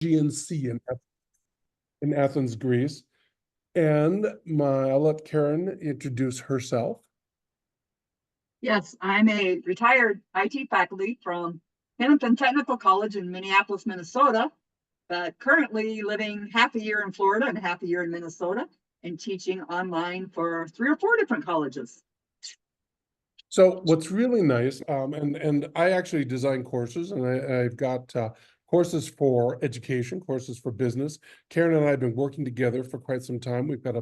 GNC in Athens, Greece. And I'll let Karen introduce herself. Yes, I'm a retired IT faculty from Hennepin Technical College in Minneapolis, Minnesota, but currently living half a year in Florida and half a year in Minnesota and teaching online for 3 or 4 different colleges. So what's really nice, and I actually design courses, and I've got courses for education, courses for business. Karen and I have been working together for quite some time. We've got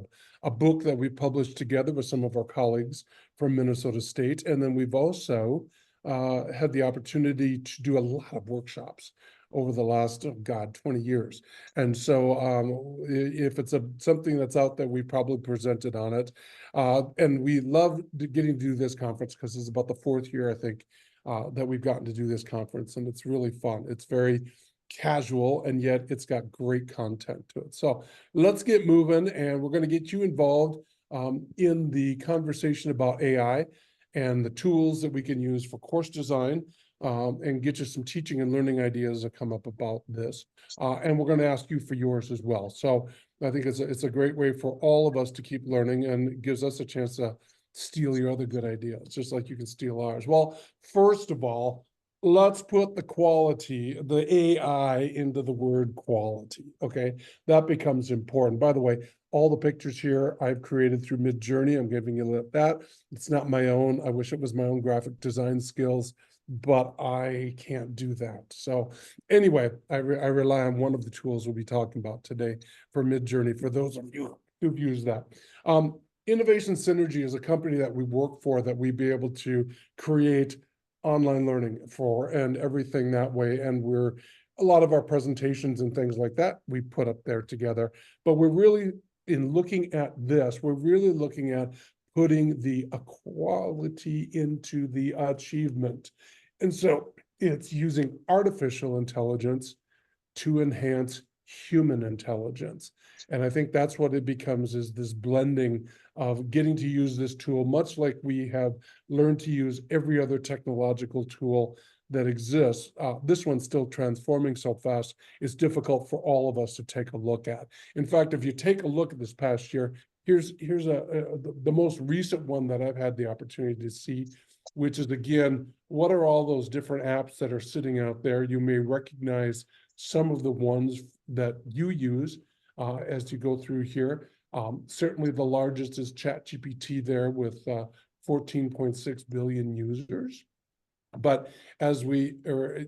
a book that we published together with some of our colleagues from Minnesota State. And then we've also had the opportunity to do a lot of workshops over the last, 20 years. And so if it's something that's out there, we probably presented on it. And we love getting to do this conference because it's about the 4th year, I think, that we've gotten to do this conference, and it's really fun. It's very casual, and yet it's got great content to it. So let's get moving, and we're going to get you involved in the conversation about AI and the tools that we can use for course design, and get you some teaching and learning ideas that come up about this. And we're going to ask you for yours as well. So I think it's a great way for all of us to keep learning, and it gives us a chance to steal your other good ideas, just like you can steal ours. Well, first of all, let's put the quality, the AI into the word quality, okay? That becomes important. By the way, all the pictures here I've created through Midjourney. I'm giving you that. It's not my own. I wish it was my own graphic design skills, but I can't do that. So anyway, I rely on one of the tools we'll be talking about today for Midjourney, for those of you who've used that. Innovation Synergy is a company that we work for, that we be able to create online learning for and everything that way. And a lot of our presentations and things like that, we put up there together. But we're really, in looking at this, we're really looking at putting the equality into the achievement. And so it's using artificial intelligence to enhance human intelligence. And I think that's what it becomes, is this blending of getting to use this tool, much like we have learned to use every other technological tool that exists. This one's still transforming so fast, it's difficult for all of us to take a look at. In fact, if you take a look at this past year, here's the most recent one that I've had the opportunity to see, which is, again, what are all those different apps that are sitting out there? You may recognize some of the ones that you use as you go through here. Certainly the largest is ChatGPT there with 14.6 billion users. But as we, or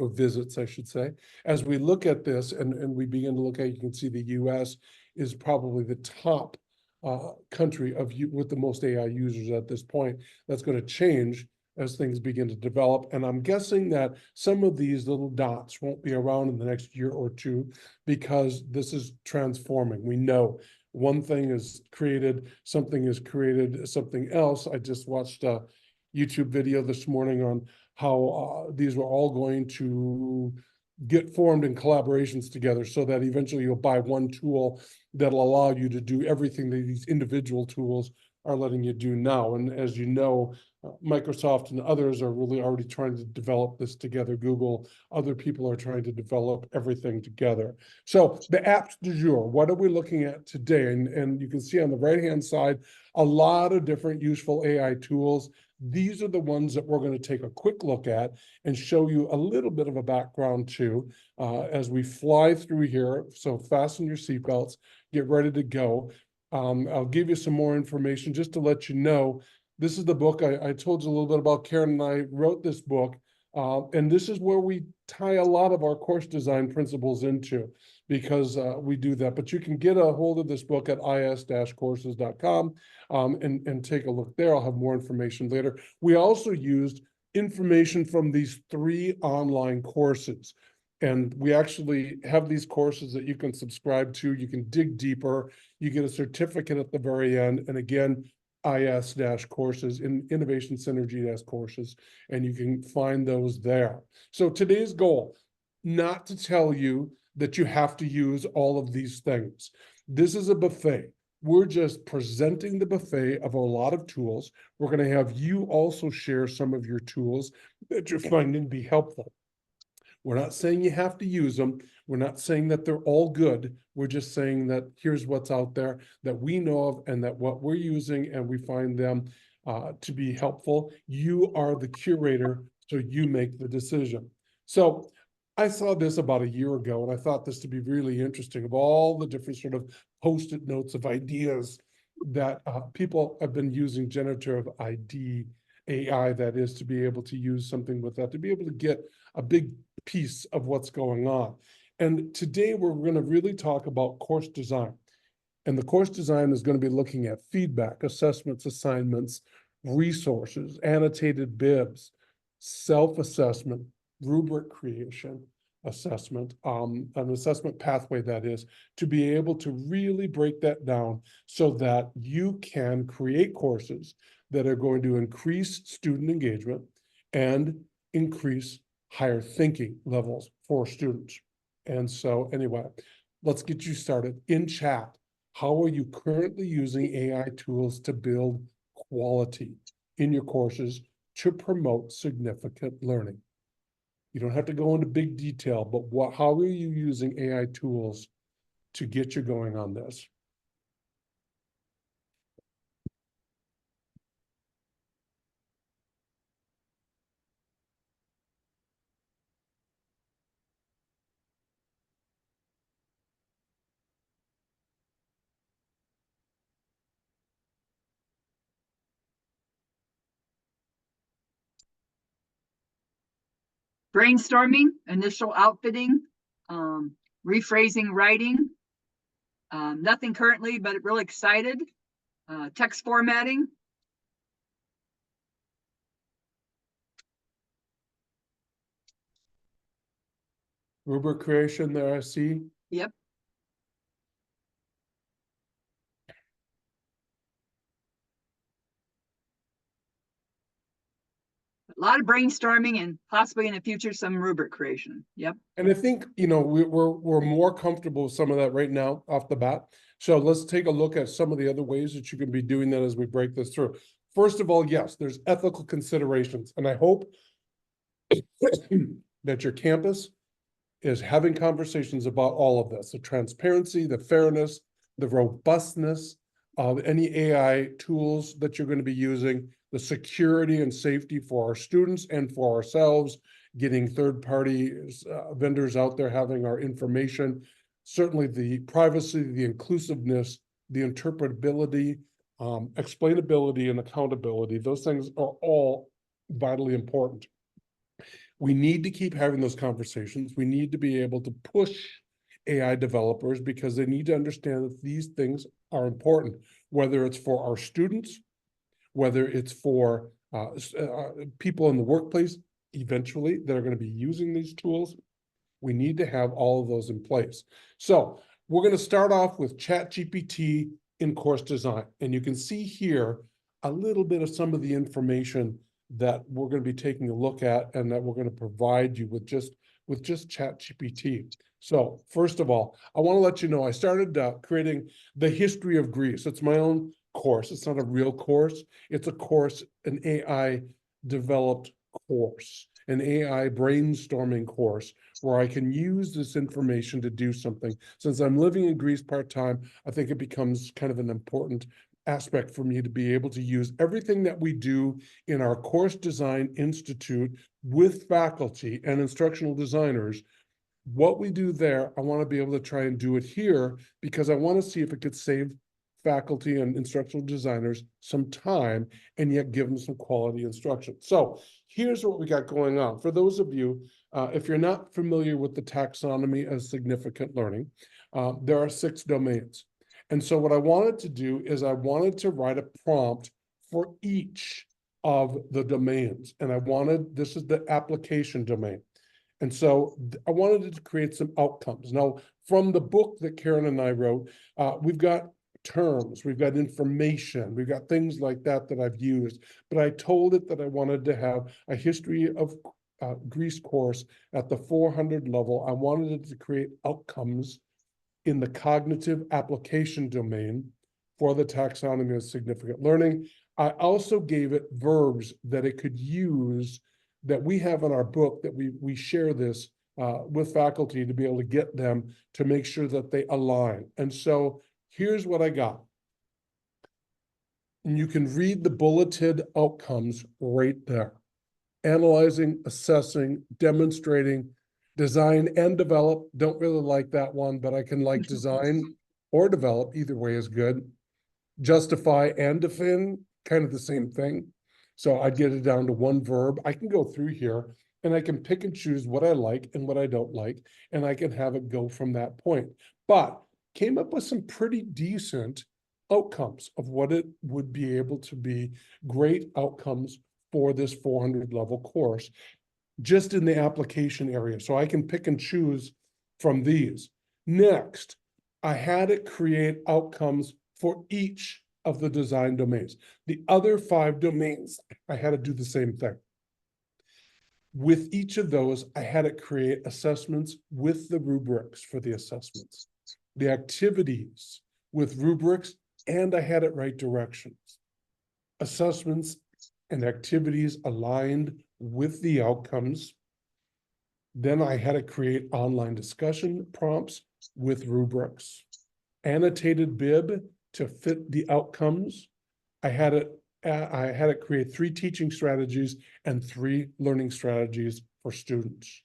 visits, I should say, as we look at this and we begin to look at, you can see the US is probably the top country with the most AI users at this point. That's going to change as things begin to develop. And I'm guessing that some of these little dots won't be around in the next year or two, because this is transforming. We know one thing is created, something else. I just watched a YouTube video this morning on how these were all going to get formed in collaborations together, so that eventually you'll buy one tool that'll allow you to do everything that these individual tools are letting you do now. And as you know, Microsoft and others are really already trying to develop this together. Google, other people are trying to develop everything together. So the apps du jour, what are we looking at today? And you can see on the right-hand side, a lot of different useful AI tools. These are the ones that we're going to take a quick look at and show you a little bit of a background to as we fly through here. So fasten your seatbelts, get ready to go. I'll give you some more information just to let you know. This is the book. I told you a little bit about. Karen and I wrote this book, and this is where we tie a lot of our course design principles into, because we do that. But you can get a hold of this book at is-courses.com and take a look there. I'll have more information later. We also used information from these 3 online courses. And we actually have these courses that you can subscribe to. You can dig deeper. You get a certificate at the very end. And again, IS-courses, in Innovation Synergy-courses, and you can find those there. So today's goal, not to tell you that you have to use all of these things. This is a buffet. We're just presenting the buffet of a lot of tools. We're going to have you also share some of your tools that you're finding to be helpful. We're not saying you have to use them. We're not saying that they're all good. We're just saying that here's what's out there that we know of and that what we're using and we find them to be helpful. You are the curator, so you make the decision. So I saw this about a year ago, and I thought this to be really interesting of all the different sort of Post-it notes of ideas that people have been using generative AI, that is, to be able to use something with that, to be able to get a big piece of what's going on. And today we're going to really talk about course design. And the course design is going to be looking at feedback, assessments, assignments, resources, annotated bibs, self-assessment, rubric creation, assessment, an assessment pathway, that is, to be able to really break that down so that you can create courses that are going to increase student engagement and increase higher thinking levels for students. And so anyway, let's get you started. In chat, how are you currently using AI tools to build quality in your courses to promote significant learning? You don't have to go into big detail, but how are you using AI tools to get you going on this? Brainstorming, initial outfitting, rephrasing writing. Nothing currently, but really excited. Text formatting. Rubric creation there, I see. Yep. A lot of brainstorming and possibly in the future some rubric creation. Yep. And I think, we're more comfortable with some of that right now off the bat. So let's take a look at some of the other ways that you can be doing that as we break this through. First of all, yes, there's ethical considerations, and I hope that your campus is having conversations about all of this, the transparency, the fairness, the robustness of any AI tools that you're going to be using, the security and safety for our students and for ourselves, getting third-party vendors out there having our information, certainly the privacy, the inclusiveness, the interpretability, explainability, and accountability. Those things are all vitally important. We need to keep having those conversations. We need to be able to push AI developers because they need to understand that these things are important, whether it's for our students, whether it's for people in the workplace eventually that are going to be using these tools. We need to have all of those in place. So we're going to start off with ChatGPT in course design. And you can see here a little bit of some of the information that we're going to be taking a look at and that we're going to provide you with just ChatGPT. So first of all, I want to let you know, I started creating the history of Greece. It's my own course. It's not a real course. It's a course, an AI developed course, an AI brainstorming course where I can use this information to do something. Since I'm living in Greece part-time, I think it becomes kind of an important aspect for me to be able to use everything that we do in our Course Design Institute with faculty and instructional designers. What we do there, I want to be able to try and do it here because I want to see if it could save faculty and instructional designers some time and yet give them some quality instruction. So here's what we got going on. For those of you, if you're not familiar with the taxonomy of significant learning, there are 6 domains. And so what I wanted to do is I wanted to write a prompt for each of the domains. And this is the application domain. And so I wanted to create some outcomes. Now, from the book that Karen and I wrote, we've got terms, we've got information, we've got things like that that I've used. But I told it that I wanted to have a history of Greece course at the 400 level. I wanted it to create outcomes in the cognitive application domain for the taxonomy of significant learning. I also gave it verbs that it could use that we have in our book that we share this with faculty to be able to get them to make sure that they align. And so here's what I got. And you can read the bulleted outcomes right there. Analyzing, assessing, demonstrating, design and develop. Don't really like that one, but I can like design or develop. Either way is good. Justify and defend, kind of the same thing. So I'd get it down to one verb. I can go through here and I can pick and choose what I like and what I don't like, and I can have it go from that point. But came up with some pretty decent outcomes of what it would be able to be great outcomes for this 400 level course, just in the application area. So I can pick and choose from these. Next, I had it create outcomes for each of the design domains. The other 5 domains, I had to do the same thing. With each of those, I had it create assessments with the rubrics for the assessments, the activities with rubrics, and I had it write directions. Assessments and activities aligned with the outcomes. Then I had to create online discussion prompts with rubrics. Annotated bib to fit the outcomes. I had it create 3 teaching strategies and 3 learning strategies for students.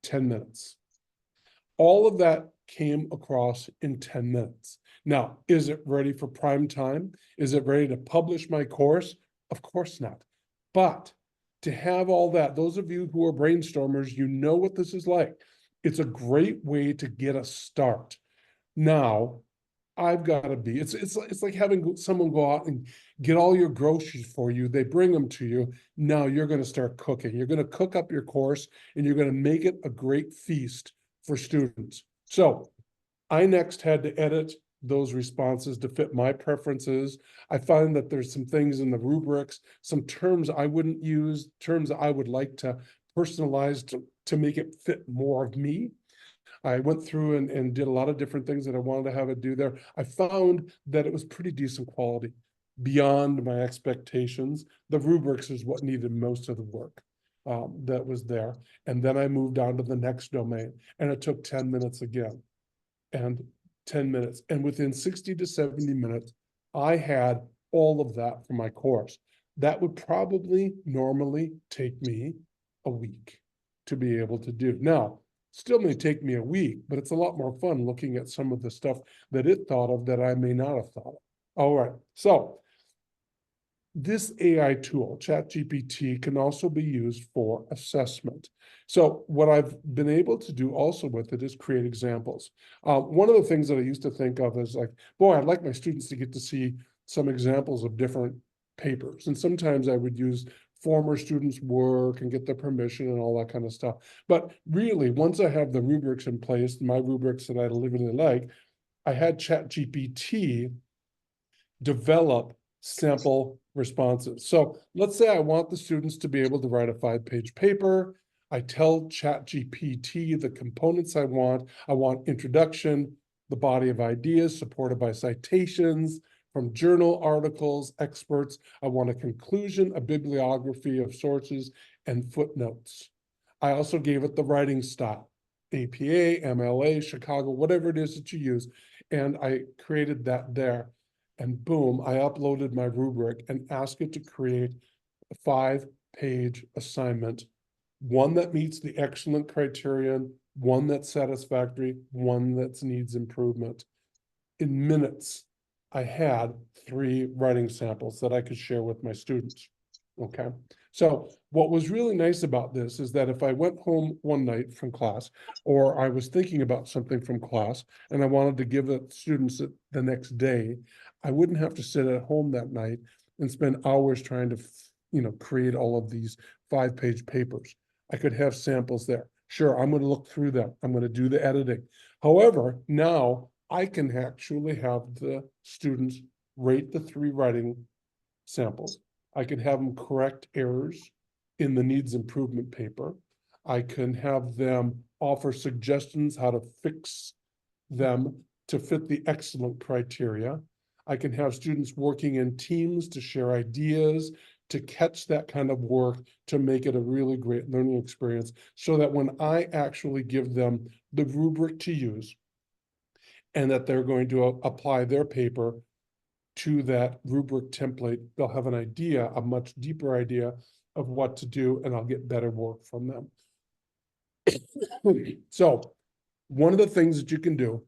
10 minutes. All of that came across in 10 minutes. Now, is it ready for prime time? Is it ready to publish my course? Of course not. But to have all that, those of you who are brainstormers, you know what this is like. It's a great way to get a start. Now, I've got to be, it's like having someone go out and get all your groceries for you. They bring them to you. Now you're going to start cooking. You're going to cook up your course and you're going to make it a great feast for students. So I next had to edit those responses to fit my preferences. I find that there's some things in the rubrics, some terms I wouldn't use, terms I would like to personalize to make it fit more of me. I went through and did a lot of different things that I wanted to have it do there. I found that it was pretty decent quality, beyond my expectations. The rubrics is what needed most of the work that was there. And then I moved on to the next domain, and it took 10 minutes again, and 10 minutes. And within 60 to 70 minutes, I had all of that for my course. That would probably normally take me a week to be able to do. Now, still may take me a week, but it's a lot more fun looking at some of the stuff that it thought of that I may not have thought of. All right, so this AI tool, ChatGPT, can also be used for assessment. So what I've been able to do also with it is create examples. One of the things that I used to think of is like, boy, I'd like my students to get to see some examples of different papers. And sometimes I would use former students' work and get their permission and all that kind of stuff. But really, once I have the rubrics in place, my rubrics that I really like, I had ChatGPT develop sample responses. So let's say I want the students to be able to write a 5-page paper. I tell ChatGPT the components I want. I want introduction, the body of ideas supported by citations from journal articles, experts. I want a conclusion, a bibliography of sources, and footnotes. I also gave it the writing style, APA, MLA, Chicago, whatever it is that you use. And I created that there. And boom, I uploaded my rubric and asked it to create a 5-page assignment, one that meets the excellent criterion, one that's satisfactory, one that needs improvement. In minutes, I had 3 writing samples that I could share with my students. Okay, so what was really nice about this is that if I went home one night from class, or I was thinking about something from class and I wanted to give the students it the next day, I wouldn't have to sit at home that night and spend hours trying to, create all of these 5-page papers. I could have samples there. Sure, I'm going to look through them. I'm going to do the editing. However, now I can actually have the students rate the 3 writing samples. I can have them correct errors in the needs improvement paper. I can have them offer suggestions how to fix them to fit the excellent criteria. I can have students working in teams to share ideas, to catch that kind of work, to make it a really great learning experience, so that when I actually give them the rubric to use, and that they're going to apply their paper to that rubric template, they'll have an idea, a much deeper idea of what to do, and I'll get better work from them. So one of the things that you can do,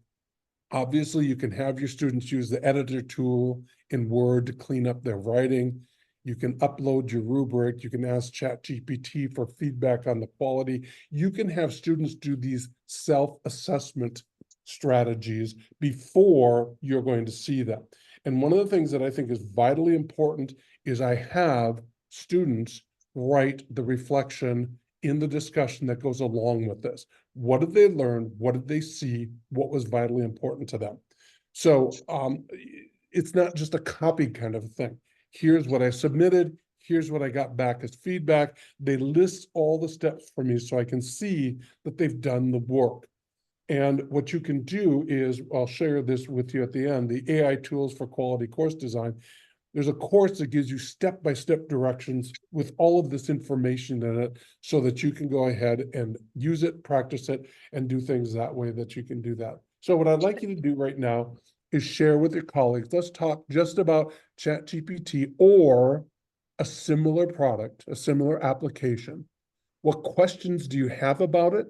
obviously, you can have your students use the editor tool in Word to clean up their writing. You can upload your rubric. You can ask ChatGPT for feedback on the quality. You can have students do these self-assessment strategies before you're going to see them. And one of the things that I think is vitally important is I have students write the reflection in the discussion that goes along with this. What did they learn? What did they see? What was vitally important to them? So it's not just a copy kind of thing. Here's what I submitted. Here's what I got back as feedback. They list all the steps for me so I can see that they've done the work. And what you can do is, I'll share this with you at the end, the AI tools for quality course design. There's a course that gives you step-by-step directions with all of this information in it, so that you can go ahead and use it, practice it, and do things that way that you can do that. So what I'd like you to do right now is share with your colleagues. Let's talk just about ChatGPT or a similar product, a similar application. What questions do you have about it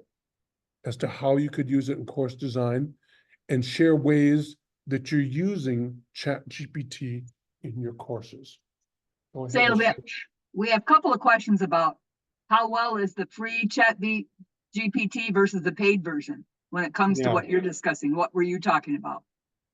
as to how you could use it in course design, and share ways that you're using ChatGPT in your courses. Say we have a couple of questions about how well is the free GPT versus the paid version when it comes to what you're discussing. What were you talking about?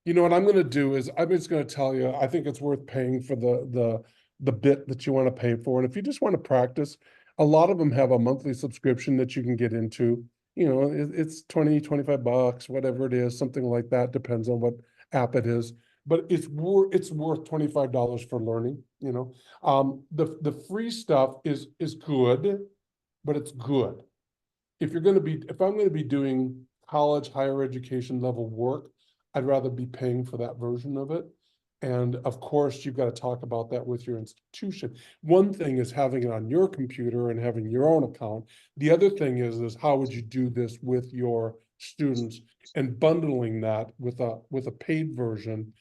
You know what I'm going to do is I'm just going to tell you, I think it's worth paying for the bit that you want to pay for. And if you just want to practice, a lot of them have a monthly subscription that you can get into. You know, it's 20, 25 bucks, whatever it is, something like that. Depends on what app it is. But it's worth $25 for learning, you know. The free stuff is good, but it's good. If I'm going to be doing college, higher education level work, I'd rather be paying for that version of it. And of course, you've got to talk about that with your institution. One thing is having it on your computer and having your own account. The other thing is how would you do this with your students, and bundling that with a paid version.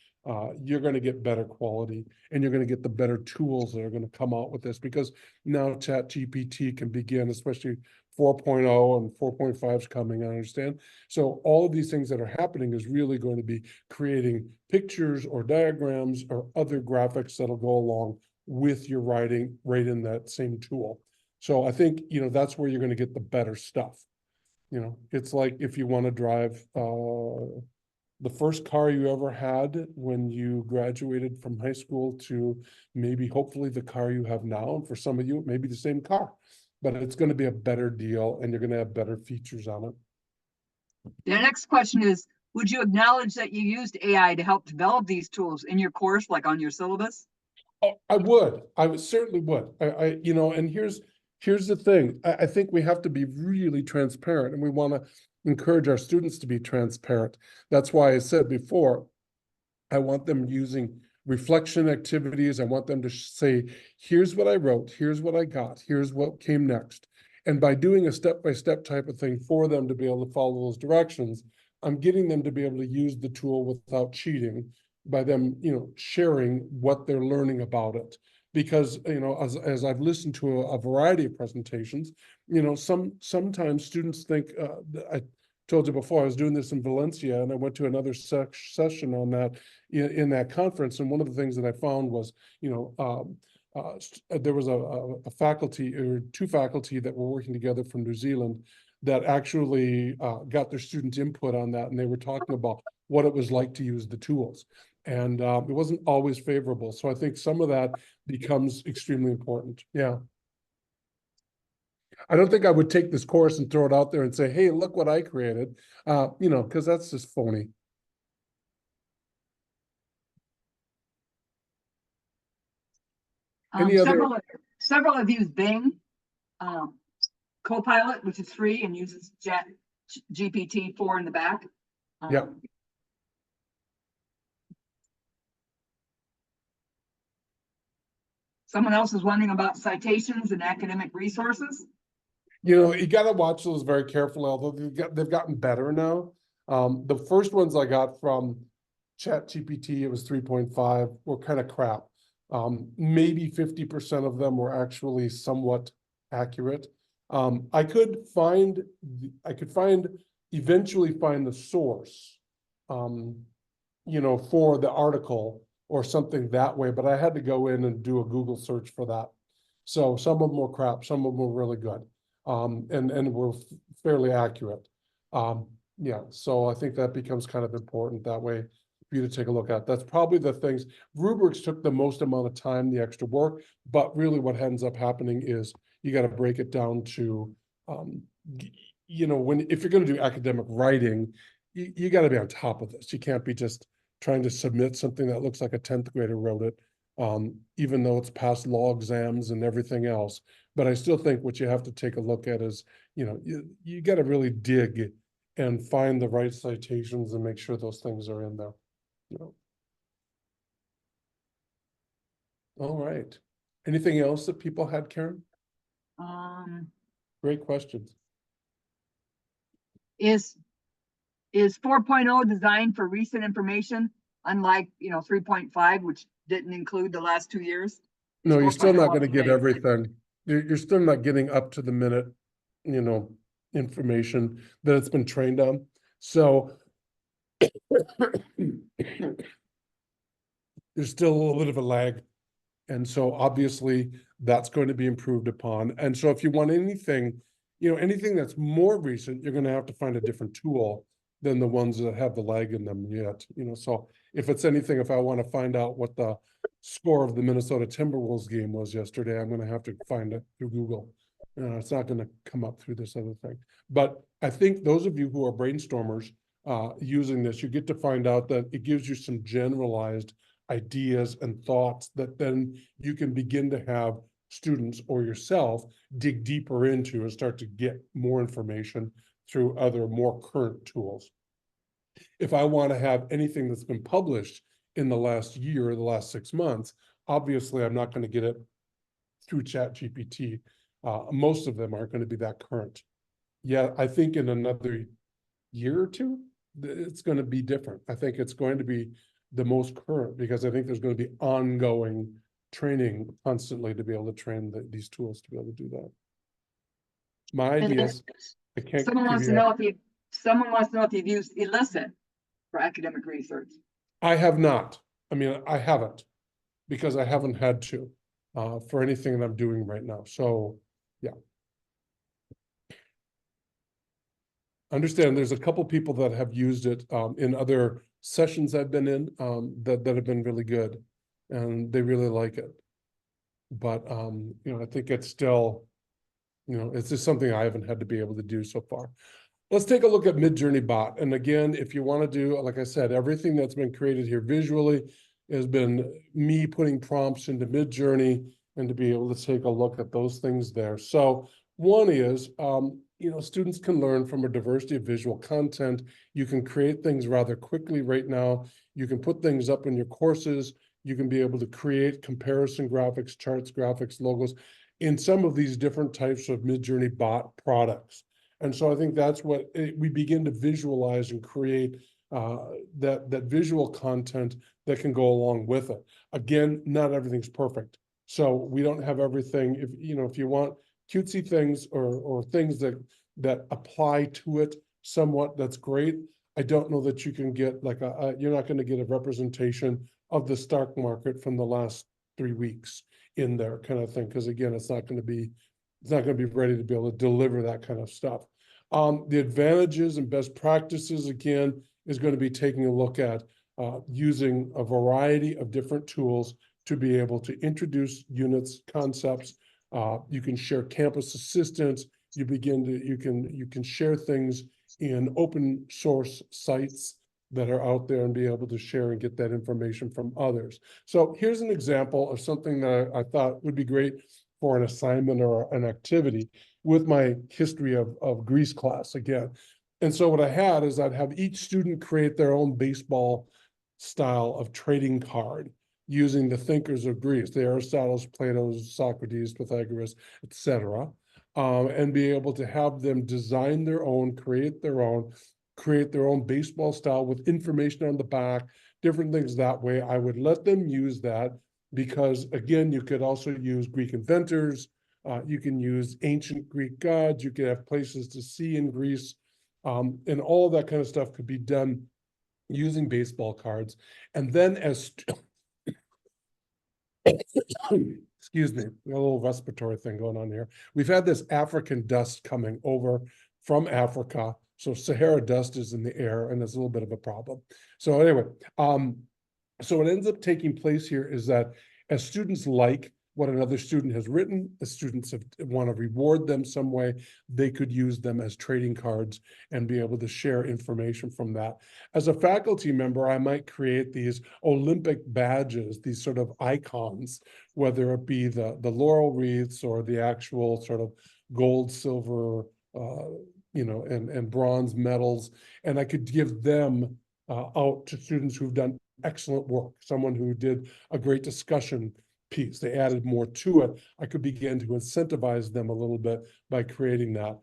You're going to get better quality, and you're going to get the better tools that are going to come out with this, because now ChatGPT can begin, especially 4.0 and 4.5 is coming, I understand. So all of these things that are happening is really going to be creating pictures or diagrams or other graphics that'll go along with your writing right in that same tool. So I think, you know, that's where you're going to get the better stuff. You know, it's like if you want to drive the first car you ever had when you graduated from high school to maybe hopefully the car you have now. And for some of you, it may be the same car, but it's going to be a better deal and you're going to have better features on it. The next question is, would you acknowledge that you used AI to help develop these tools in your course, like on your syllabus? Oh, I would certainly would. You know, and here's the thing. I think we have to be really transparent, and we want to encourage our students to be transparent. That's why I said before, I want them using reflection activities. I want them to say, here's what I wrote, here's what I got, here's what came next. And by doing a step-by-step type of thing for them to be able to follow those directions, I'm getting them to be able to use the tool without cheating, by them, you know, sharing what they're learning about it. Because, you know, as I've listened to a variety of presentations, you know, sometimes students think, I told you before, I was doing this in Valencia, and I went to another session on that in that conference. And one of the things that I found was, you know, there was a faculty or two faculty that were working together from New Zealand that actually got their students' input on that. And they were talking about what it was like to use the tools. And it wasn't always favorable. So I think some of that becomes extremely important. Yeah. I don't think I would take this course and throw it out there and say, hey, look what I created, you know, because that's just phony. Several have used Bing Copilot, which is free and uses GPT-4 in the back. Yeah. Someone else is wondering about citations and academic resources. You got to watch those very carefully, although they've gotten better now. The first ones I got from ChatGPT, it was 3.5, were kind of crap. Maybe 50% of them were actually somewhat accurate. I could eventually find the source, for the article or something that way, but I had to go in and do a Google search for that. So some of them were crap, some of them were really good, and were fairly accurate. Yeah, so I think that becomes kind of important that way for you to take a look at. That's probably the things. Rubrics took the most amount of time, the extra work, but really what ends up happening is you got to break it down to, if you're going to do academic writing, you got to be on top of this. You can't be just trying to submit something that looks like a 10th grader wrote it, even though it's passed law exams and everything else. But I still think what you have to take a look at is, you got to really dig and find the right citations and make sure those things are in there. All right. Anything else that people had, Karen? Great questions. Is 4.0 designed for recent information, unlike 3.5, which didn't include the last 2 years? No, you're still not 4.0 going to get up-to-date? everything. You're still not getting up to the minute, information that it's been trained on. So there's still a little bit of a lag. And so obviously that's going to be improved upon. And so if you want anything, anything that's more recent, you're going to have to find a different tool than the ones that have the lag in them yet. So if it's anything, if I want to find out what the score of the Minnesota Timberwolves game was yesterday, I'm going to have to find it through Google. It's not going to come up through this other thing. But I think those of you who are brainstormers using this, you get to find out that it gives you some generalized ideas and thoughts that then you can begin to have students or yourself dig deeper into and start to get more information through other more current tools. If I want to have anything that's been published in the last year or the last 6 months, obviously I'm not going to get it through ChatGPT. Most of them aren't going to be that current. Yeah, I think in another year or two, it's going to be different. I think it's going to be the most current, because I think there's going to be ongoing training constantly to be able to train these tools to be able to do that. My ideas, I can't Someone wants give to you. know if you've used Elicit for academic research. I have not. I haven't, because I haven't had to for anything that I'm doing right now. So yeah. Understand there's a couple people that have used it in other sessions I've been in that have been really good, and they really like it. But I think it's still, it's just something I haven't had to be able to do so far. Let's take a look at Midjourney bot. And again, if you want to do, like I said, everything that's been created here visually has been me putting prompts into Midjourney and to be able to take a look at those things there. So one is, students can learn from a diversity of visual content. You can create things rather quickly right now. You can put things up in your courses. You can be able to create comparison graphics, charts, graphics, logos in some of these different types of Midjourney bot products. And so I think that's what we begin to visualize and create that visual content that can go along with it. Again, not everything's perfect. So we don't have everything. If you want cutesy things or things that apply to it somewhat, that's great. I don't know that you can get like you're not going to get a representation of the stock market from the last 3 weeks in there kind of thing. Because again, it's not going to be ready to be able to deliver that kind of stuff. The advantages and best practices, again, is going to be taking a look at using a variety of different tools to be able to introduce units, concepts. You can share campus assistance. You can share things in open source sites that are out there and be able to share and get that information from others. So here's an example of something that I thought would be great for an assignment or an activity with my history of Greece class again. And so what I had is I'd have each student create their own baseball style of trading card. using the thinkers of Greece, the Aristotle's, Plato's, Socrates, Pythagoras, etc., and be able to have them design their own, create their own baseball style with information on the back, different things that way. I would let them use that because, again, you could also use Greek inventors, you can use ancient Greek gods, you could have places to see in Greece, and all of that kind of stuff could be done using baseball cards. And then as excuse me, a little respiratory thing going on here. We've had this African dust coming over from Africa. So Sahara dust is in the air and it's a little bit of a problem. So anyway, so what ends up taking place here is that as students like what another student has written, the students want to reward them some way, they could use them as trading cards and be able to share information from that. As a faculty member, I might create these Olympic badges, these sort of icons, whether it be the laurel wreaths or the actual sort of gold, silver, and bronze medals. And I could give them out to students who've done excellent work, someone who did a great discussion piece, they added more to it. I could begin to incentivize them a little bit by creating that.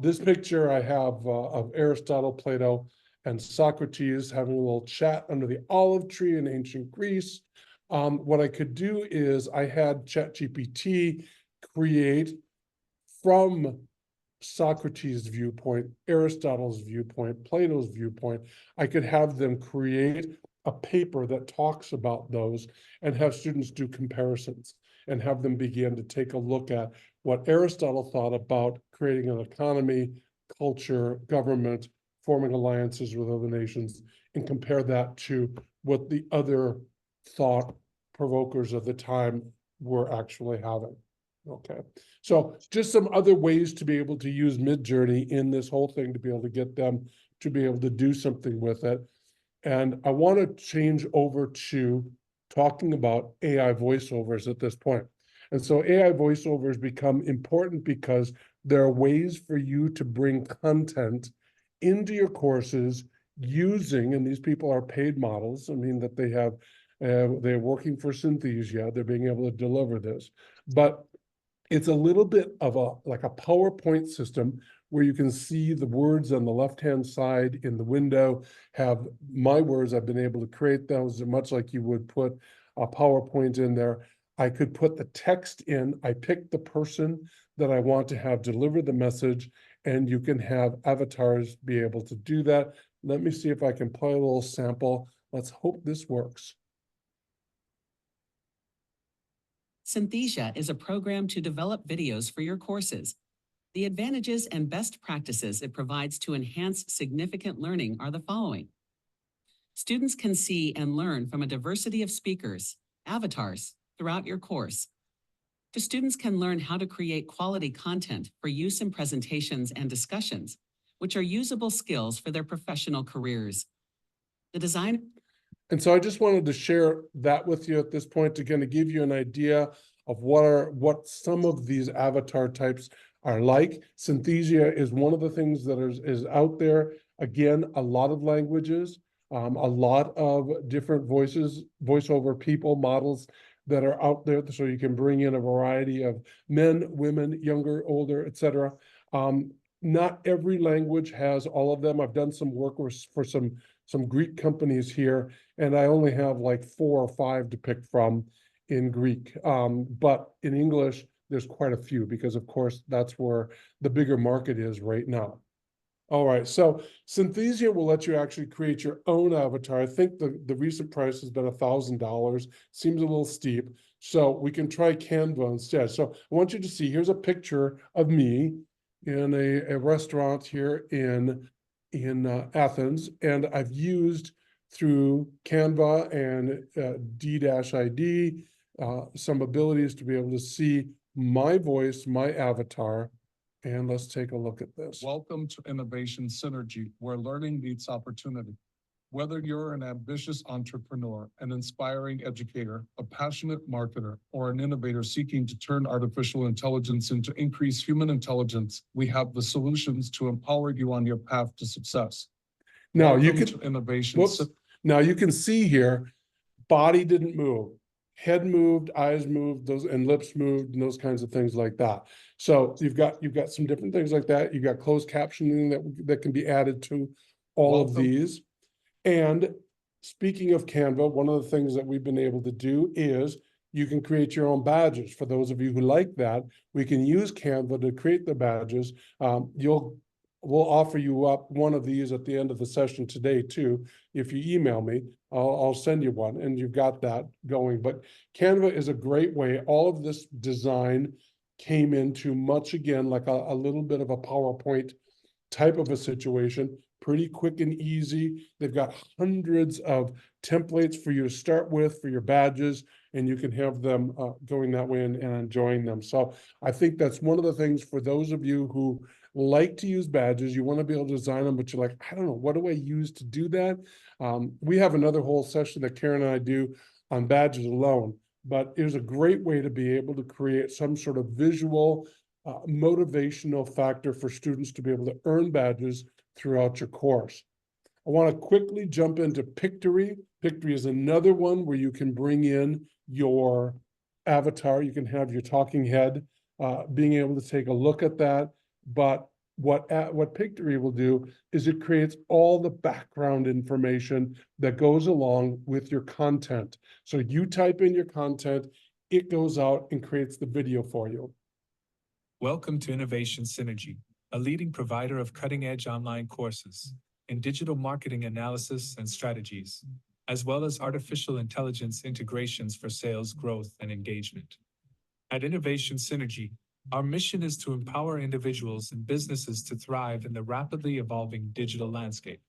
This picture I have of Aristotle, Plato, and Socrates having a little chat under the olive tree in ancient Greece. What I could do is I had ChatGPT create from Socrates' viewpoint, Aristotle's viewpoint, Plato's viewpoint. I could have them create a paper that talks about those and have students do comparisons and have them begin to take a look at what Aristotle thought about creating an economy, culture, government, forming alliances with other nations, and compare that to what the other thought provokers of the time were actually having. Okay, so just some other ways to be able to use Midjourney in this whole thing to be able to get them to be able to do something with it. And I want to change over to talking about AI voiceovers at this point. And so AI voiceovers become important because there are ways for you to bring content into your courses using, and these people are paid models, I mean that they're working for Synthesia, they're being able to deliver this. But it's a little bit of like a PowerPoint system where you can see the words on the left-hand side in the window, have my words. I've been able to create those much like you would put a PowerPoint in there. I could put the text in. I pick the person that I want to have deliver the message, and you can have avatars be able to do that. Let me see if I can play a little sample. Let's hope this works. Synthesia is a program to develop videos for your courses. The advantages and best practices it provides to enhance significant learning are the following. Students can see and learn from a diversity of speakers, avatars, throughout your course. The students can learn how to create quality content for use in presentations and discussions, which are usable skills for their professional careers. The design. And so I just wanted to share that with you at this point to kind of give you an idea of what some of these avatar types are like. Synthesia is one of the things that is out there. Again, a lot of languages, a lot of different voiceover people, models that are out there. So you can bring in a variety of men, women, younger, older, etc. Not every language has all of them. I've done some work for some Greek companies here, and I only have like 4 or 5 to pick from in Greek. But in English, there's quite a few because, of course, that's where the bigger market is right now. All right, so Synthesia will let you actually create your own avatar. I think the recent price has been $1,000. Seems a little steep. So we can try Canva instead. So I want you to see, here's a picture of me in a restaurant here in Athens, and I've used through Canva and D-ID some abilities to be able to see my voice, my avatar, and let's take a look at this. Welcome to Innovation Synergy, where learning meets opportunity. Whether you're an ambitious entrepreneur, an inspiring educator, a passionate marketer, or an innovator seeking to turn artificial intelligence into increased human intelligence, we have the solutions to empower you on your path to success. Now you Welcome can to Innovation. Now you can see here, body didn't move. Head moved, eyes moved, those and lips moved, and those kinds of things like that. So you've got some different things like that. You've got closed captioning that can be added to all of Welcome. these. And speaking of Canva, one of the things that we've been able to do is you can create your own badges. For those of you who like that, we can use Canva to create the badges. We'll offer you up one of these at the end of the session today too. If you email me, I'll send you one, and you've got that going. But Canva is a great way. All of this design came into much, again, like a little bit of a PowerPoint type of a situation, pretty quick and easy. They've got hundreds of templates for you to start with for your badges, and you can have them going that way and enjoying them. So I think that's one of the things for those of you who like to use badges. You want to be able to design them, but you're like, I don't know, what do I use to do that? We have another whole session that Karen and I do on badges alone, but it was a great way to be able to create some sort of visual motivational factor for students to be able to earn badges throughout your course. I want to quickly jump into Pictory. Pictory is another one where you can bring in your avatar. You can have your talking head, being able to take a look at that. But what Pictory will do is it creates all the background information that goes along with your content. So you type in your content, it goes out and creates the video for you. Welcome to Innovation Synergy, a leading provider of cutting-edge online courses in digital marketing analysis and strategies, as well as artificial intelligence integrations for sales growth and engagement. At Innovation Synergy, our mission is to empower individuals and businesses to thrive in the rapidly evolving digital landscape.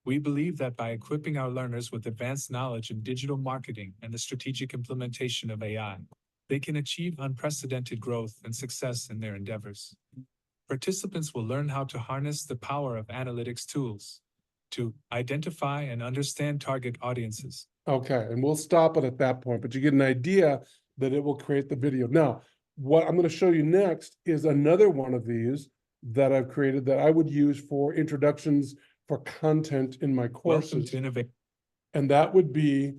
We believe that by equipping our learners with advanced knowledge in digital marketing and the strategic implementation of AI, they can achieve unprecedented growth and success in their endeavors. Participants will learn how to harness the power of analytics tools to identify and understand target audiences. Okay, and we'll stop it at that point, but you get an idea that it will create the video. Now, what I'm going to show you next is another one of these that I've created that I would use for introductions for content in my Welcome courses. to Innovation. And that would be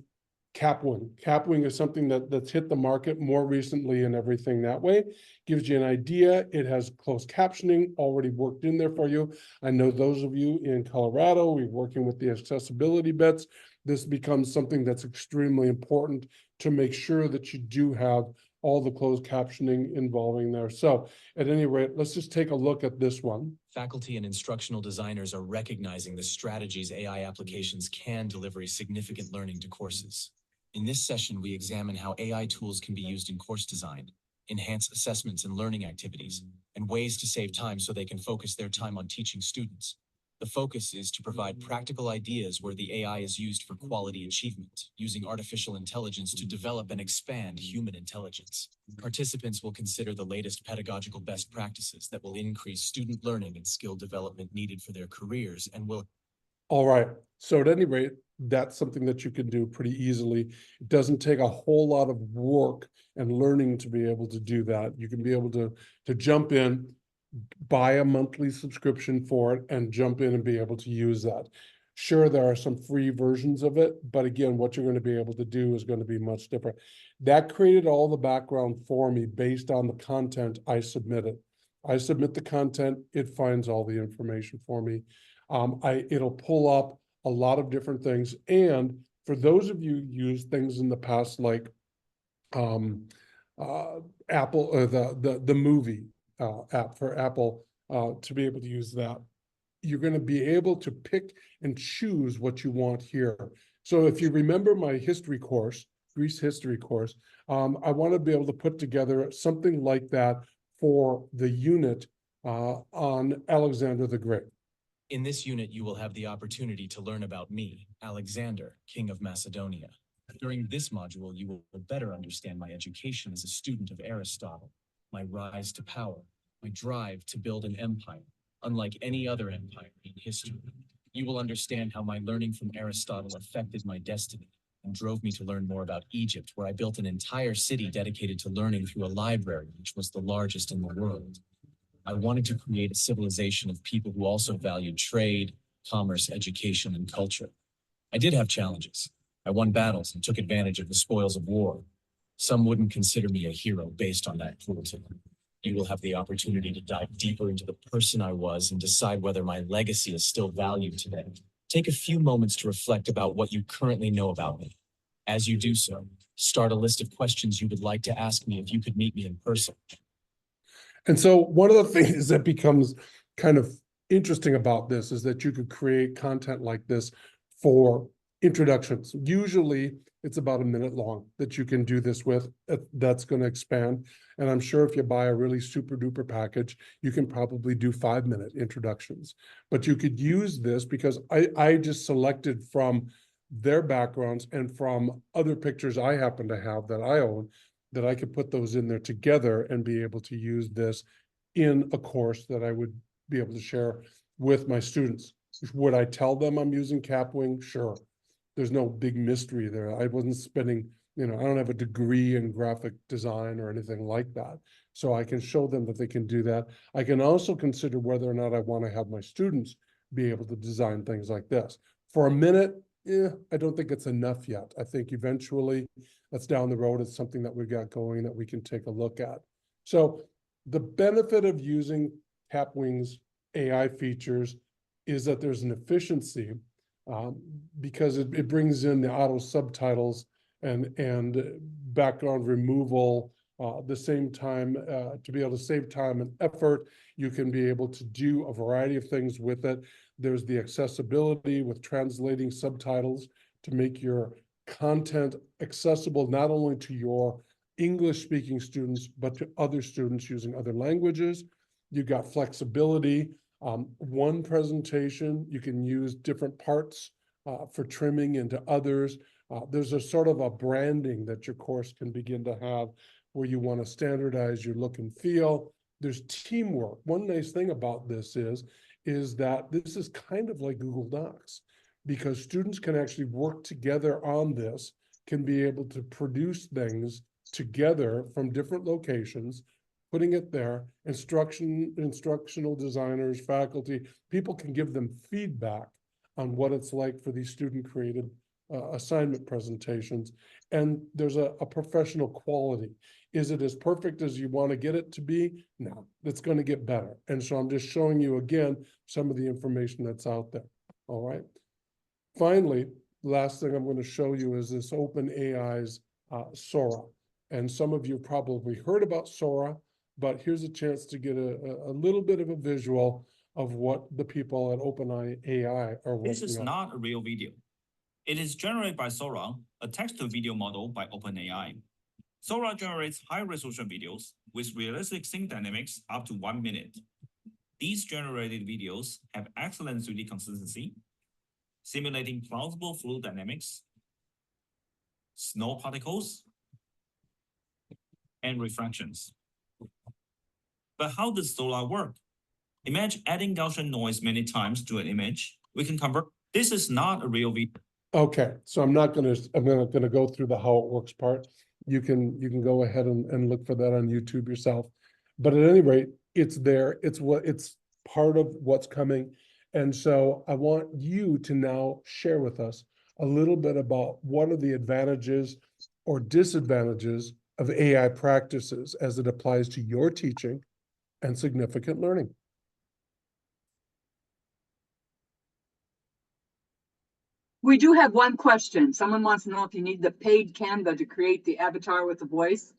Capwing. Capwing is something that's hit the market more recently and everything that way. Gives you an idea. It has closed captioning already worked in there for you. I know those of you in Colorado, we're working with the accessibility bits. This becomes something that's extremely important to make sure that you do have all the closed captioning involving there. So at any rate, let's just take a look at this one. Faculty and instructional designers are recognizing the strategies AI applications can deliver significant learning to courses. In this session, we examine how AI tools can be used in course design, enhance assessments and learning activities, and ways to save time so they can focus their time on teaching students. The focus is to provide practical ideas where the AI is used for quality achievement, using artificial intelligence to develop and expand human intelligence. Participants will consider the latest pedagogical best practices that will increase student learning and skill development needed for their careers and will. All right, so at any rate, that's something that you can do pretty easily. It doesn't take a whole lot of work and learning to be able to do that. You can be able to jump in, buy a monthly subscription for it, and jump in and be able to use that. Sure, there are some free versions of it, but again, what you're going to be able to do is going to be much different. That created all the background for me based on the content I submitted. I submit the content, it finds all the information for me. It'll pull up a lot of different things. And for those of you who used things in the past, like Apple, the movie app for Apple, to be able to use that, you're going to be able to pick and choose what you want here. So if you remember my history course, Greece history course, I want to be able to put together something like that for the unit on Alexander the Great. In this unit, you will have the opportunity to learn about me, Alexander, King of Macedonia. During this module, you will better understand my education as a student of Aristotle, my rise to power, my drive to build an empire, unlike any other empire in history. You will understand how my learning from Aristotle affected my destiny and drove me to learn more about Egypt, where I built an entire city dedicated to learning through a library, which was the largest in the world. I wanted to create a civilization of people who also valued trade, commerce, education, and culture. I did have challenges. I won battles and took advantage of the spoils of war. Some wouldn't consider me a hero based on that cruelty. You will have the opportunity to dive deeper into the person I was and decide whether my legacy is still valued today. Take a few moments to reflect about what you currently know about me. As you do so, start a list of questions you would like to ask me if you could meet me in person. And so one of the things that becomes kind of interesting about this is that you could create content like this for introductions. Usually it's about a minute long that you can do this with. That's going to expand. And I'm sure if you buy a really super duper package, you can probably do 5-minute introductions. But you could use this because I just selected from their backgrounds and from other pictures I happen to have that I own, that I could put those in there together and be able to use this in a course that I would be able to share with my students. Would I tell them I'm using Capwing? Sure. There's no big mystery there. I wasn't spending, I don't have a degree in graphic design or anything like that. So I can show them that they can do that. I can also consider whether or not I want to have my students be able to design things like this. For a minute, I don't think it's enough yet. I think eventually that's down the road. It's something that we've got going that we can take a look at. So the benefit of using Capwing's AI features is that there's an efficiency because it brings in the auto subtitles and background removal the same time to be able to save time and effort. You can be able to do a variety of things with it. There's the accessibility with translating subtitles to make your content accessible not only to your English-speaking students, but to other students using other languages. You've got flexibility. One presentation, you can use different parts for trimming into others. There's a sort of a branding that your course can begin to have where you want to standardize your look and feel. There's teamwork. One nice thing about this is that this is kind of like Google Docs, because students can actually work together on this, can be able to produce things together from different locations, putting it there. Instructional designers, faculty, people can give them feedback on what it's like for these student-created assignment presentations. And there's a professional quality. Is it as perfect as you want to get it to be? No, it's going to get better. And so I'm just showing you again some of the information that's out there. All right. Finally, last thing I'm going to show you is this OpenAI's Sora. And some of you probably heard about Sora, but here's a chance to get a little bit of a visual of what the people at OpenAI are working on. This is not a real video. It is generated by Sora, a text-to-video model by OpenAI. Sora generates high-resolution videos with realistic scene dynamics up to 1 minute. These generated videos have excellent 3D consistency, simulating plausible fluid dynamics, snow particles, and refractions. But how does Zala work? Imagine adding Gaussian noise many times to an image. We can convert. This is not a real video. Okay, so I'm gonna go through the how it works part. You can go ahead and look for that on YouTube yourself. But at any rate, it's there. It's part of what's coming. And so I want you to now share with us a little bit about what are the advantages or disadvantages of AI practices as it applies to your teaching and significant learning. We do have one question. Someone wants to know if you need the paid Canva to create the avatar with the voice.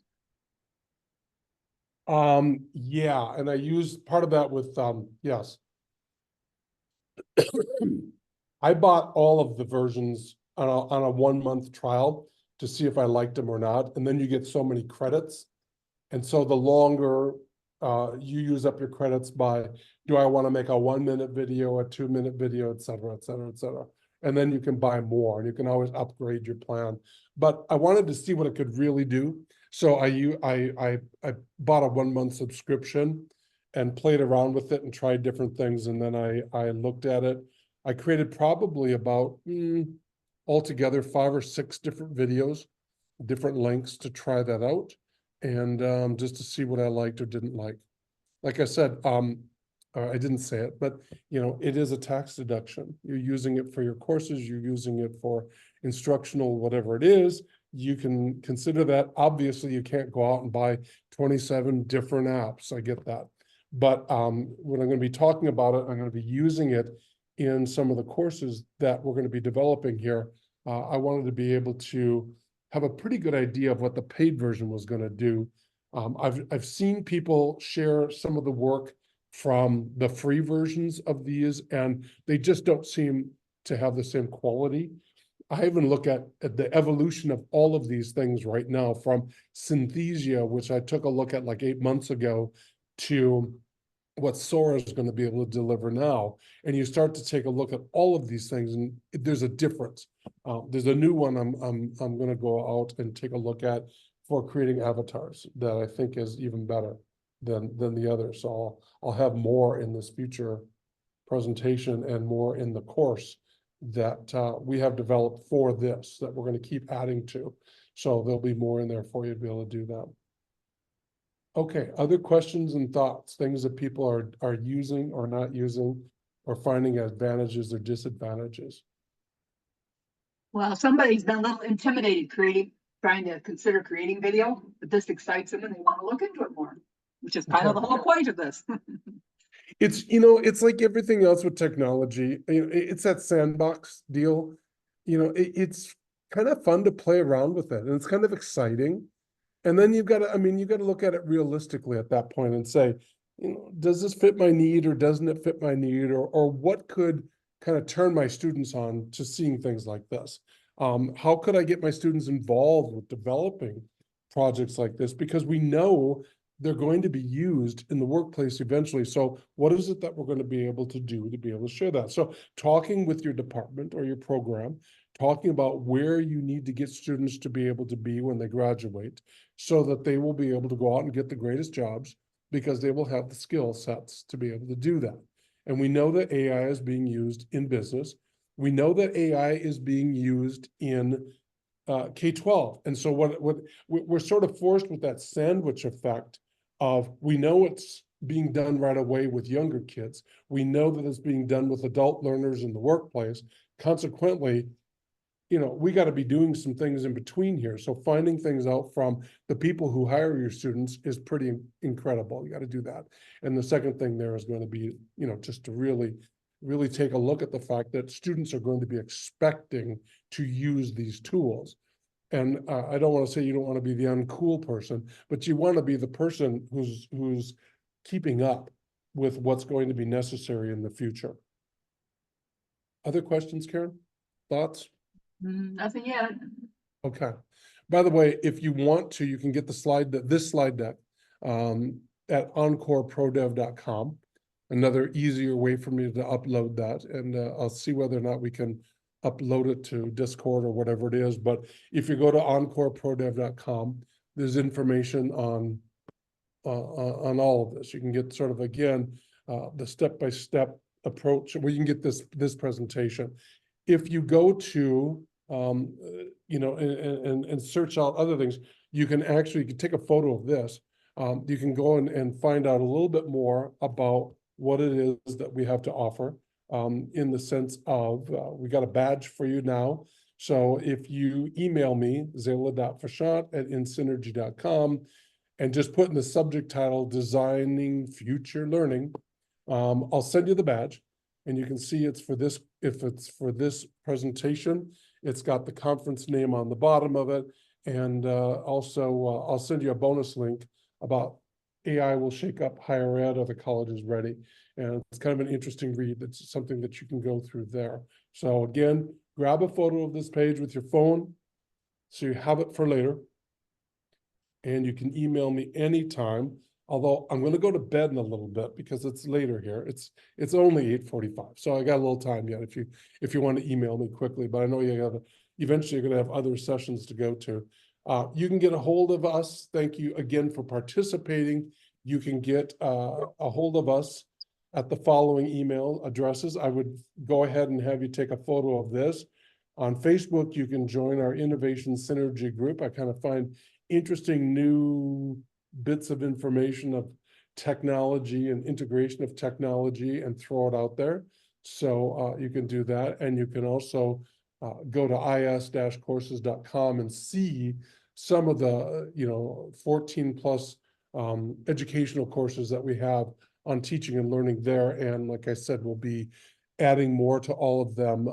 Yeah, and I use part of that with yes. I bought all of the versions on a 1-month trial to see if I liked them or not, and then you get so many credits, and so the longer you use up your credits by, do I want to make a 1-minute video, a 2-minute video, et cetera, et cetera, et cetera. And then you can buy more and you can always upgrade your plan. But I wanted to see what it could really do. So I bought a 1-month subscription and played around with it and tried different things. And then I looked at it. I created probably about altogether 5 or 6 different videos, different links to try that out. And just to see what I liked or didn't like. Like I said, I didn't say it, but you know, it is a tax deduction. You're using it for your courses, you're using it for instructional, whatever it is. You can consider that. Obviously, you can't go out and buy 27 different apps. I get that. But when I'm going to be talking about it, I'm going to be using it in some of the courses that we're going to be developing here. I wanted to be able to have a pretty good idea of what the paid version was going to do. I've seen people share some of the work from the free versions of these, and they just don't seem to have the same quality. I even look at the evolution of all of these things right now, from Synthesia, which I took a look at like 8 months ago, to what Sora is going to be able to deliver now. And you start to take a look at all of these things, and there's a difference. There's a new one I'm going to go out and take a look at for creating avatars that I think is even better than the other. So I'll have more in this future presentation and more in the course that we have developed for this, that we're going to keep adding to. So there'll be more in there for you to be able to do that. Okay, other questions and thoughts, things that people are using or not using, or finding advantages or disadvantages? Well, somebody's been a little intimidated trying to consider creating video, but this excites them and they want to look into it more, which is kind of the whole point of this. It's, you know, it's like everything else with technology. It's that sandbox deal. You know, it's kind of fun to play around with it, and it's kind of exciting. And then you've got to, I mean, you've got to look at it realistically at that point and say, you know, does this fit my need, or doesn't it fit my need, or what could kind of turn my students on to seeing things like this? How could I get my students involved with developing projects like this? Because we know they're going to be used in the workplace eventually. So what is it that we're going to be able to do to be able to share that? So talking with your department or your program, talking about where you need to get students to be able to be when they graduate, so that they will be able to go out and get the greatest jobs, because they will have the skill sets to be able to do that. And we know that AI is being used in business. We know that AI is being used in K-12. And so what we're sort of forced with that sandwich effect of, we know it's being done right away with younger kids. We know that it's being done with adult learners in the workplace. Consequently, you know, we got to be doing some things in between here. So finding things out from the people who hire your students is pretty incredible. You got to do that. And the second thing there is going to be, you know, just to really take a look at the fact that students are going to be expecting to use these tools. And I don't want to say you don't want to be the uncool person, but you want to be the person who's keeping up with what's going to be necessary in the future. Other questions, Karen? Thoughts? Nothing yet. Okay. By the way, if you want to, you can get this slide deck at encoreprodev.com. Another easier way for me to upload that, and I'll see whether or not we can upload it to Discord or whatever it is. But if you go to encoreprodev.com, there's information on all of this. You can get sort of, again, the step-by-step approach, where you can get this presentation. If you go to, you know, and search out other things, you can take a photo of this. You can go and find out a little bit more about what it is that we have to offer, in the sense of, we got a badge for you now. So if you email me, zala.fashant@insynergy.com, and just put in the subject title, Designing Future Learning, I'll send you the badge. And you can see it's for this, if it's for this presentation, it's got the conference name on the bottom of it. And also, I'll send you a bonus link about AI will shake up higher ed, or the college is ready. And it's kind of an interesting read. That's something that you can go through there. So again, grab a photo of this page with your phone, so you have it for later. And you can email me anytime. Although I'm going to go to bed in a little bit because it's later here. It's only 8:45, so I got a little time yet if you want to email me quickly. But I know eventually you're going to have other sessions to go to. You can get a hold of us. Thank you again for participating. You can get a hold of us at the following email addresses. I would go ahead and have you take a photo of this. On Facebook, you can join our Innovation Synergy group. I kind of find interesting new bits of information of technology and integration of technology and throw it out there. So you can do that. And you can also go to is-courses.com and see some of the, 14 plus educational courses that we have on teaching and learning there. And like I said, we'll be adding more to all of them.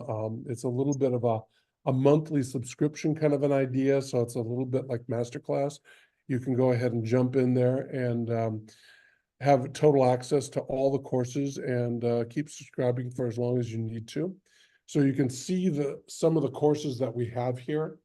It's a little bit of a monthly subscription kind of an idea. So it's a little bit like Masterclass. You can go ahead and jump in there and have total access to all the courses and keep subscribing for as long as you need to. So you can see some of the courses that we have here.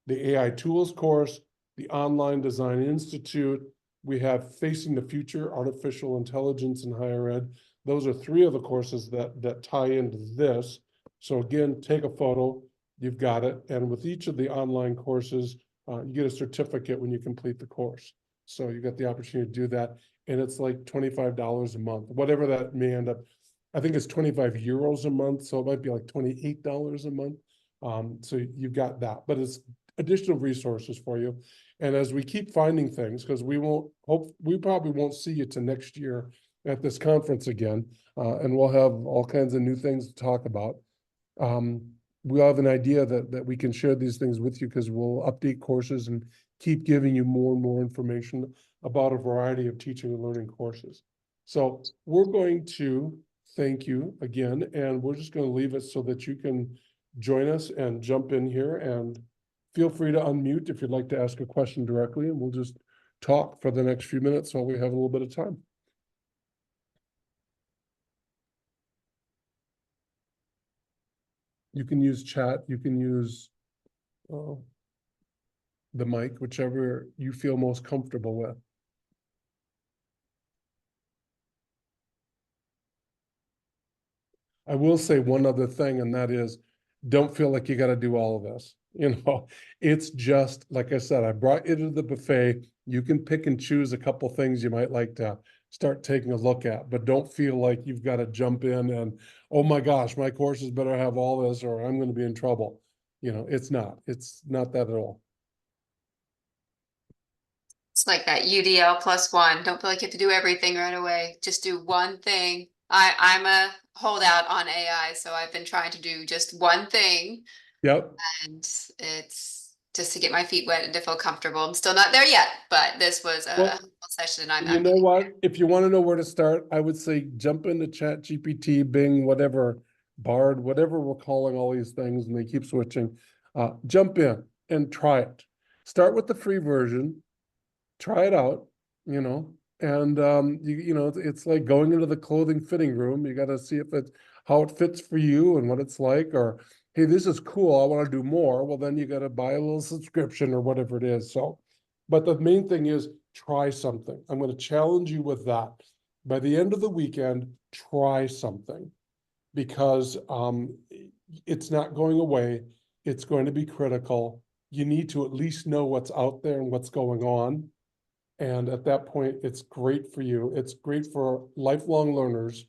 The AI Tools course, the Online Design Institute. We have Facing the Future, Artificial Intelligence in Higher Ed. Those are 3 of the courses that tie into this. So again, take a photo, you've got it. And with each of the online courses, you get a certificate when you complete the course. So you got the opportunity to do that. And it's like $25 a month, whatever that may end up. I think it's 25 euros a month. So it might be like $28 a month. So you've got that, but it's additional resources for you. And as we keep finding things, because we probably won't see you till next year at this conference again, and we'll have all kinds of new things to talk about. We'll have an idea that we can share these things with you because we'll update courses and keep giving you more and more information about a variety of teaching and learning courses. So we're going to thank you again, and we're just going to leave it so that you can join us and jump in here, and feel free to unmute if you'd like to ask a question directly, and we'll just talk for the next few minutes while we have a little bit of time. You can use chat, you can use the mic, whichever you feel most comfortable with. I will say one other thing, and that is, don't feel like you got to do all of this. It's just, like I said, I brought you to the buffet. You can pick and choose a couple things you might like to start taking a look at, but don't feel like you've got to jump in and, oh my gosh, my courses better have all this or I'm going to be in trouble. It's not that at all. It's like that UDL +1. Don't feel like you have to do everything right away. Just do one thing. I'm a holdout on AI, so I've been trying to do just one thing. Yep. And it's just to get my feet wet and to feel comfortable. I'm still not there yet, but this was a session. You know what? If you want to know where to start, I would say jump into ChatGPT, Bing, whatever, Bard, whatever we're calling all these things, and they keep switching. Jump in and try it. Start with the free version. Try it out, and it's like going into the clothing fitting room. You got to see how it fits for you and what it's like, or, hey, this is cool, I want to do more. Well, then you got to buy a little subscription or whatever it is. So, but the main thing is try something. I'm going to challenge you with that. By the end of the weekend, try something, because it's not going away. It's going to be critical. You need to at least know what's out there and what's going on. And at that point, it's great for you. It's great for lifelong learners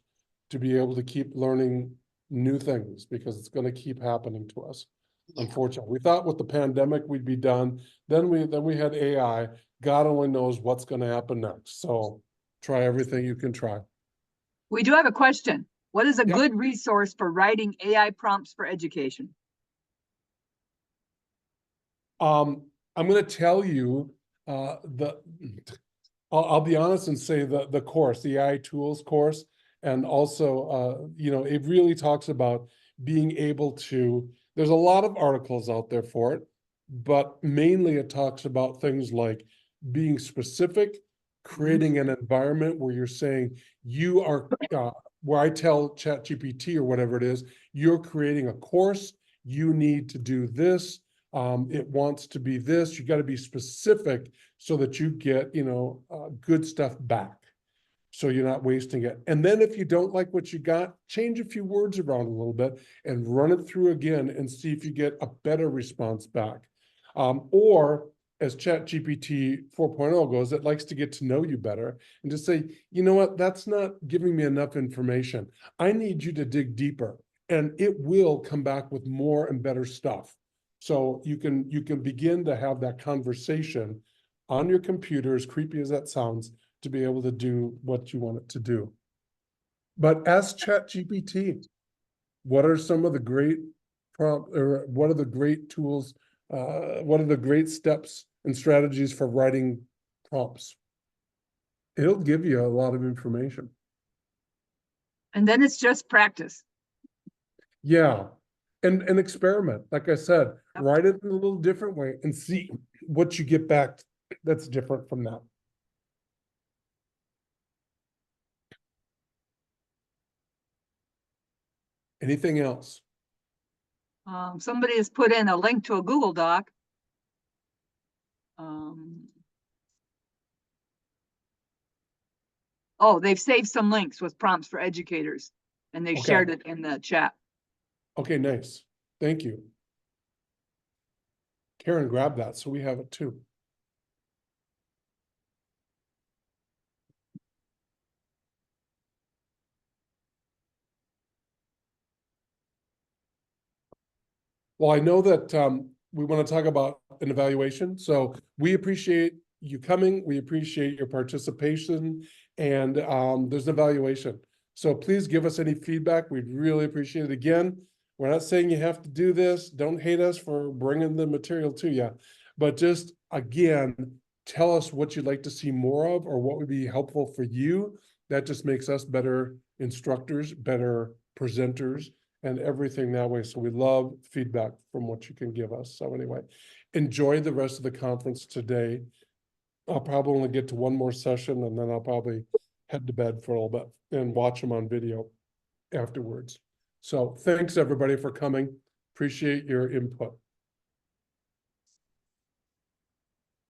to be able to keep learning new things, because it's going to keep happening to us. Unfortunately, we thought with the pandemic we'd be done. Then we had AI. God only knows what's going to happen next. So try everything you can try. We do have a question. What is a good resource for writing AI prompts for education? I'm going to tell you I'll be honest and say the course, the AI Tools course, and also it really talks about being able to. There's a lot of articles out there for it, but mainly it talks about things like being specific, creating an environment where you're saying you are, where I tell ChatGPT or whatever it is, you're creating a course, you need to do this, it wants to be this, you got to be specific so that you get, good stuff back. So you're not wasting it. And then if you don't like what you got, change a few words around a little bit and run it through again and see if you get a better response back. Or as ChatGPT 4.0 goes, it likes to get to know you better and just say, you know what, that's not giving me enough information. I need you to dig deeper, and it will come back with more and better stuff. So you can begin to have that conversation on your computer, as creepy as that sounds, to be able to do what you want it to do. But ask ChatGPT, what are some of the great or what are the great tools, what are the great steps and strategies for writing prompts? It'll give you a lot of information. And then it's just practice. Yeah, and experiment. Like I said, write it in a little different way and see what you get back that's different from that. Anything else? Somebody has put in a link to a Google Doc. Oh, they've saved some links with prompts for educators, and they Okay. shared it in the chat. Okay, nice. Thank you. Karen, grab that so we have it too. Well, I know that we want to talk about an evaluation, so we appreciate you coming. We appreciate your participation, and there's an evaluation. So please give us any feedback. We'd really appreciate it. Again, we're not saying you have to do this. Don't hate us for bringing the material to you, but just again, tell us what you'd like to see more of or what would be helpful for you. That just makes us better instructors, better presenters, and everything that way. So we love feedback from what you can give us. So anyway, enjoy the rest of the conference today. I'll probably only get to one more session and then I'll probably head to bed for a little bit and watch them on video afterwards. So thanks everybody for coming. Appreciate your input.